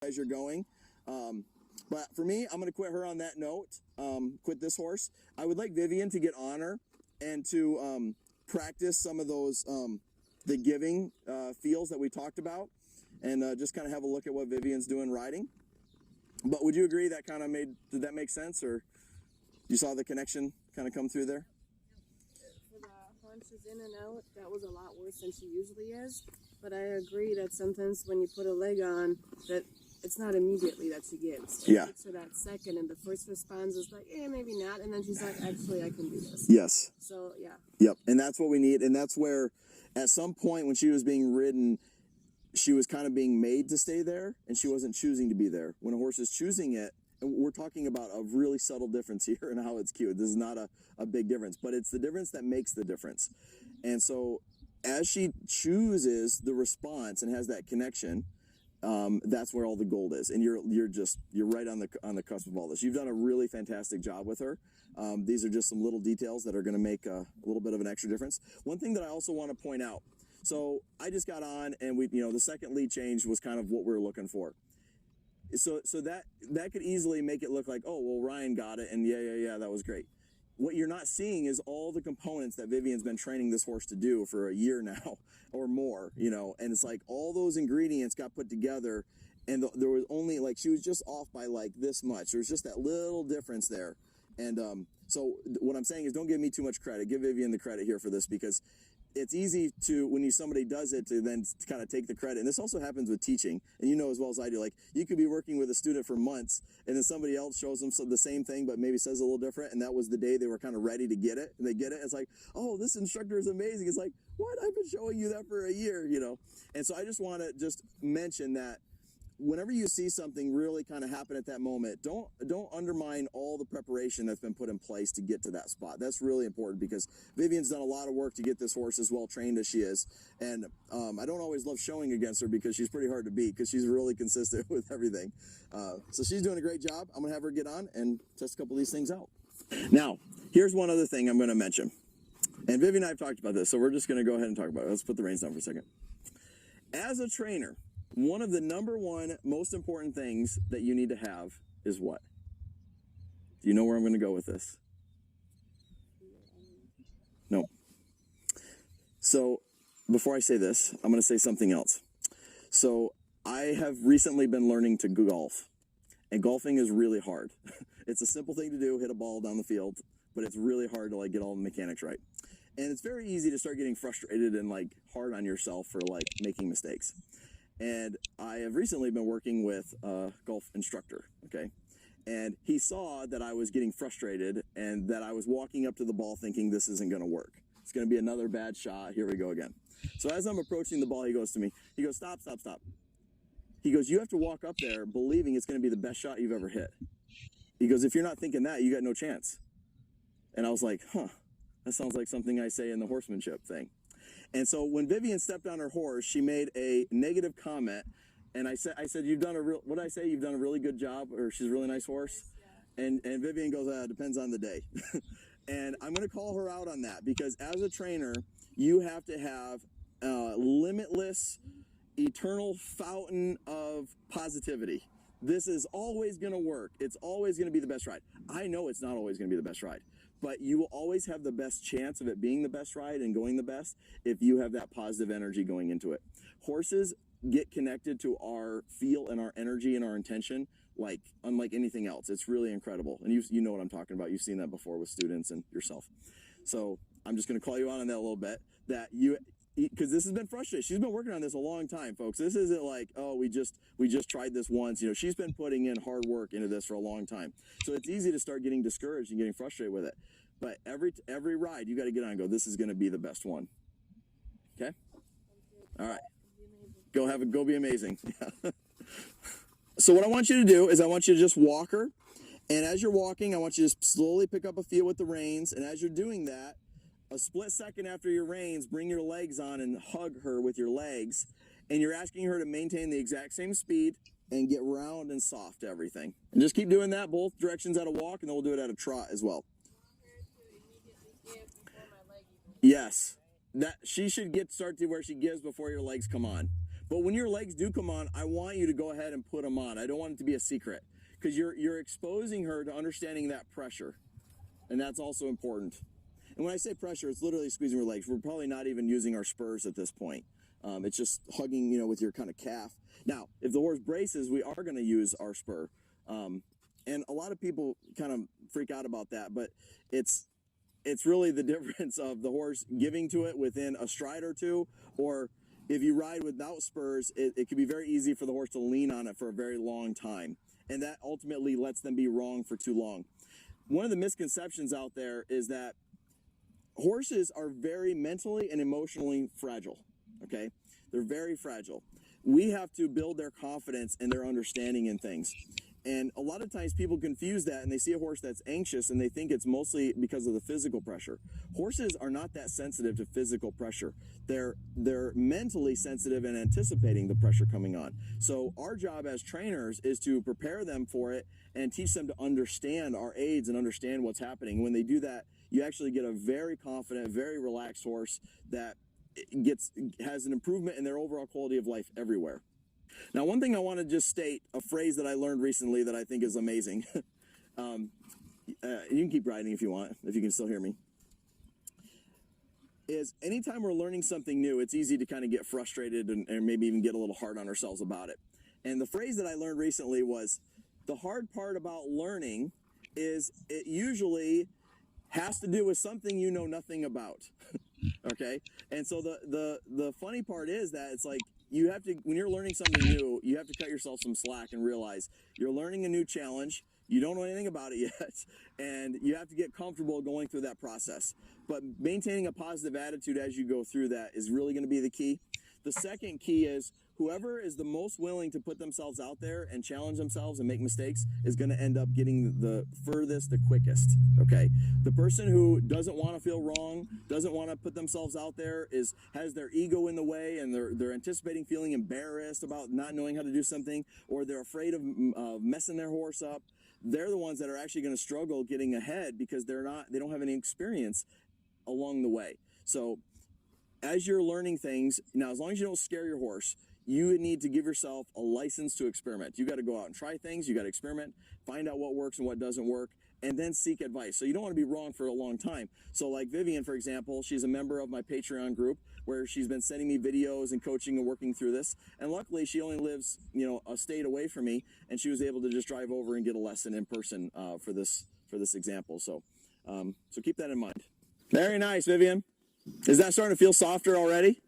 as you're going. But for me, I'm going to quit her on that note, quit this horse. I would like Vivian to get on her and to practice some of those, the giving feels that we talked about, and just kind of have a look at what Vivian's doing riding. But would you agree that kind of did that make sense, or you saw the connection kind of come through there? For the haunches in and out, that was a lot worse than she usually is. But I agree that sometimes when you put a leg on, that it's not immediately that she gives. It takes her that second, and the first response is like, maybe not. And then she's like, actually, I can do this. Yes. So, yeah. Yep. And that's what we need. And that's where, at some point when she was being ridden, she was kind of being made to stay there, and she wasn't choosing to be there. When a horse is choosing it, and we're talking about a really subtle difference here and how it's cute. This is not a big difference, but it's the difference that makes the difference. And so as she chooses the response and has that connection, that's where all the gold is. And you're right on the cusp of all this. You've done a really fantastic job with her. These are just some little details that are going to make a little bit of an extra difference. One thing that I also want to point out. So I just got on, and the second lead change was kind of what we were looking for. So that could easily make it look like, oh, well, Ryan got it, and yeah, that was great. What you're not seeing is all the components that Vivian's been training this horse to do for a year now or more, and it's like all those ingredients got put together, and there was only, like, she was just off by like this much. There's just that little difference there. And so what I'm saying is, don't give me too much credit. Give Vivian the credit here for this, because it's easy to, when somebody does it, to then kind of take the credit. And this also happens with teaching, and as well as I do, like, you could be working with a student for months, and then somebody else shows them the same thing, but maybe says a little different, and that was the day they were kind of ready to get it, and they get it. It's like, oh, this instructor is amazing. It's like, what? I've been showing you that for a year, And so I just want to just mention that whenever you see something really kind of happen at that moment, don't undermine all the preparation that's been put in place to get to that spot. That's really important, because Vivian's done a lot of work to get this horse as well trained as she is. And I don't always love showing against her, because she's pretty hard to beat, because she's really consistent with everything. So she's doing a great job. I'm going to have her get on and test a couple of these things out. Now, here's one other thing I'm going to mention. And Vivian and I have talked about this, so we're just going to go ahead and talk about it. Let's put the reins down for a second. As a trainer, one of the number one most important things that you need to have is what? Do you know where I'm going to go with this? No. So before I say this, I'm going to say something else. So I have recently been learning to golf, and golfing is really hard. It's a simple thing to do, hit a ball down the field, but it's really hard to get all the mechanics right. And it's very easy to start getting frustrated and hard on yourself for making mistakes. And I have recently been working with a golf instructor, okay? And he saw that I was getting frustrated and that I was walking up to the ball thinking this isn't going to work. It's going to be another bad shot. Here we go again. So as I'm approaching the ball, he goes to me. He goes, stop. He goes, you have to walk up there believing it's going to be the best shot you've ever hit. He goes, if you're not thinking that, you got no chance. And I was like, that sounds like something I say in the horsemanship thing. And so when Vivian stepped on her horse, she made a negative comment, and I said, you've done what did I say? You've done a really good job, or she's a really nice horse. Yeah. And Vivian goes, depends on the day. And I'm going to call her out on that, because as a trainer, you have to have a limitless, eternal fountain of positivity. This is always going to work. It's always going to be the best ride. I know it's not always going to be the best ride, but you will always have the best chance of it being the best ride and going the best if you have that positive energy going into it. Horses get connected to our feel and our energy and our intention unlike anything else. It's really incredible. And you know what I'm talking about. You've seen that before with students and yourself. So I'm just going to call you out on that a little bit, because this has been frustrating. She's been working on this a long time, folks. This isn't like, oh, we just tried this once. She's been putting in hard work into this for a long time. So it's easy to start getting discouraged and getting frustrated with it. But every ride, you got to get on and go, this is going to be the best one. Okay? All right. Go be amazing. So what I want you to do is I want you to just walk her. And as you're walking, I want you to just slowly pick up a feel with the reins. And as you're doing that, a split second after your reins, bring your legs on and hug her with your legs. And you're asking her to maintain the exact same speed and get round and soft to everything. And just keep doing that both directions at a walk, and then we'll do it at a trot as well. Yes. That she should start to where she gives before your legs come on. But when your legs do come on, I want you to go ahead and put them on. I don't want it to be a secret, because you're exposing her to understanding that pressure, and that's also important. And when I say pressure, it's literally squeezing her legs. We're probably not even using our spurs at this point. It's just hugging, with your kind of calf. Now, if the horse braces, we are going to use our spur. And a lot of people kind of freak out about that, but it's really the difference of the horse giving to it within a stride or two, or if you ride without spurs, it can be very easy for the horse to lean on it for a very long time. And that ultimately lets them be wrong for too long. One of the misconceptions out there is that horses are very mentally and emotionally fragile, okay? They're very fragile. We have to build their confidence and their understanding in things. And a lot of times people confuse that, and they see a horse that's anxious and they think it's mostly because of the physical pressure. Horses are not that sensitive to physical pressure. They're mentally sensitive and anticipating the pressure coming on. So our job as trainers is to prepare them for it and teach them to understand our aids and understand what's happening. When they do that, you actually get a very confident, very relaxed horse that has an improvement in their overall quality of life everywhere. Now, one thing I want to just state, a phrase that I learned recently that I think is amazing. You can keep riding if you want, if you can still hear me. Is anytime we're learning something new, it's easy to kind of get frustrated and maybe even get a little hard on ourselves about it. And the phrase that I learned recently was, the hard part about learning is it usually has to do with something you know nothing about. Okay? And so the funny part is that it's like, you have to, when you're learning something new, you have to cut yourself some slack and realize you're learning a new challenge. You don't know anything about it yet, and you have to get comfortable going through that process. But maintaining a positive attitude as you go through that is really going to be the key. The second key is whoever is the most willing to put themselves out there and challenge themselves and make mistakes is going to end up getting the furthest, the quickest, okay? The person who doesn't want to feel wrong, doesn't want to put themselves out there, has their ego in the way, and they're anticipating feeling embarrassed about not knowing how to do something, or they're afraid of messing their horse up. They're the ones that are actually going to struggle getting ahead because they don't have any experience along the way. So as you're learning things, now as long as you don't scare your horse, you need to give yourself a license to experiment. You got to go out and try things. You got to experiment, find out what works and what doesn't work, and then seek advice. So you don't want to be wrong for a long time. So like Vivian, for example, she's a member of my Patreon group where she's been sending me videos and coaching and working through this. And luckily she only lives, a state away from me, and she was able to just drive over and get a lesson in person for this example. So, so keep that in mind. Very nice, Vivian. Is that starting to feel softer already?